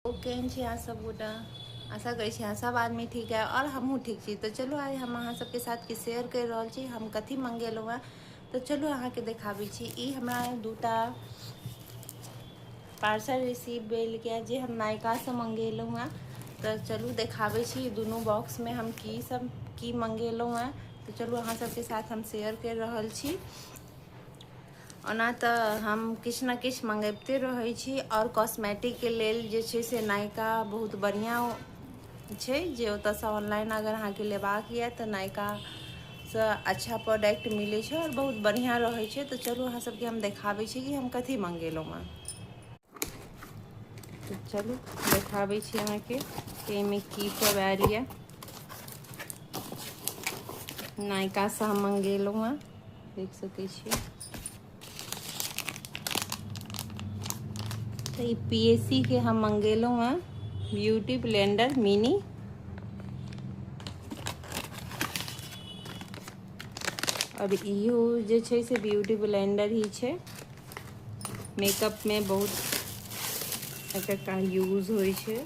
केहन छी अहाँ सब गोटा। आशा करै छी अहाँ सब आदमी ठीक है और हमहूँ ठीक छी। तो चलो आज हम अहाँ सबके साथ की शेयर कर रहल छी हम कथी मंगेलहुँ हँ। तो चलो अहाँके देखाबै छी। ई हमरा दूटा पार्सल रिसीव भेल के जे हम नायकासँ मंगेलहुँ हँ। तो चलू देखाबै छी दुनू बॉक्समे हम की मंगेलहुँ हँ। तो चलू अहाँ सबके साथ हम शेयर कर रहल छी। ओना तऽ हम किछु ने किछु मंगेबते रहै छी और कॉस्मेटिक के लेल जे छै से नायका बहुत बढ़िया छै जे ओतऽसँ ऑनलाइन अगर अहाँके लेबाक यऽ तऽ नायकासँ अच्छा प्रोडक्ट मिलै छै और बहुत बढ़िया रहै छै। तऽ चलू अहाँ सबके हम देखाबै छी कि हम कथी मंगेलहुँ हँ। तो चलू देखाबै छी अहाँके कि एहिमे की सब आयल यऽ। नायकासँ हम मंगेलहुँ हँ, देख सकै छियै। तो ये PAC के हम मंगेलहुँ हँ ब्यूटी ब्लेंडर मिनी। और इहो जे छै से ब्यूटी ब्लेंडर ही छै। मेकअप में बहुत एकर यूज होइ छै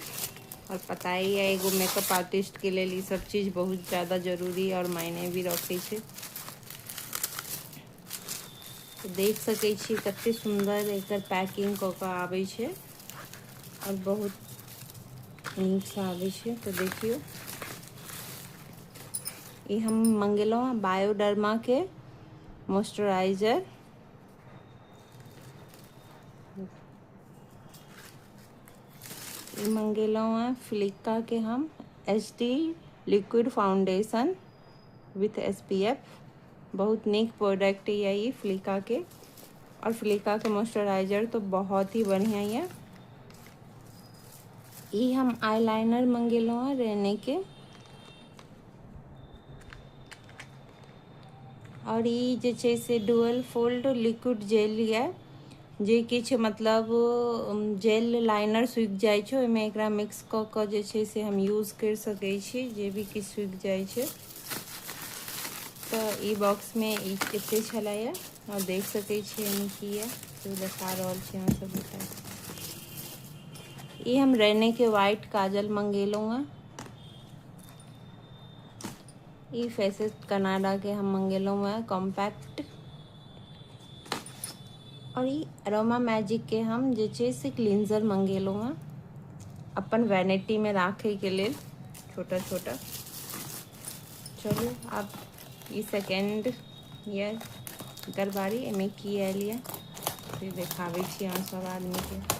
और पता ही है एगो मेकअप आर्टिस्ट के लिए ये सब चीज़ बहुत ज़्यादा जरूरी और मायने भी रखे छै। तो देख सकै छी कते सुंदर एकर पैकिंग कऽ के आबै छै और बहुत नीक से आबै छै। तो देखियो ये हम मंगेलहुँ हँ बायोडर्मा के मॉइस्चराइजर। ये मंगेलहुँ हँ फ्लिका के हम HD liquid foundation with SPF। बहुत नीक प्रोडक्ट है ये फ्लिका के और फ्लिका के मॉइस्चराइजर तो बहुत ही बढ़िया है। ये हम आईलाइनर मंगेलहुँ हँ रेने के और ये जे छै से डुअल फोल्ड लिक्विड जेल है जे किछु मतलब जेल लाइनर सूखि जाइ छै ओहिमे एकरा मिक्स कऽ के जे छै से हम यूज कर सकै छी जे भी किछु सूखि जाइ छै। तो ई बॉक्स में एते छलै और देख सकै छी एहिमे की है तो बता रहल छी अहाँ सब। ये हम रेने के वाइट काजल मंगेलहुँ हँ। ये फेसेस कनाडा के हम मंगेलहुँ हँ कॉम्पैक्ट। और ये अरोमा मैजिक के हम जे छै से क्लींजर मंगेलहुँ हँ अपन वैनिटी में राखे के लेल छोटा छोटा। चलू आब ई सेकेंड ये एकर बारी एहिमे की आयल यऽ से देखाबै छी अहाँ सब आदमी के।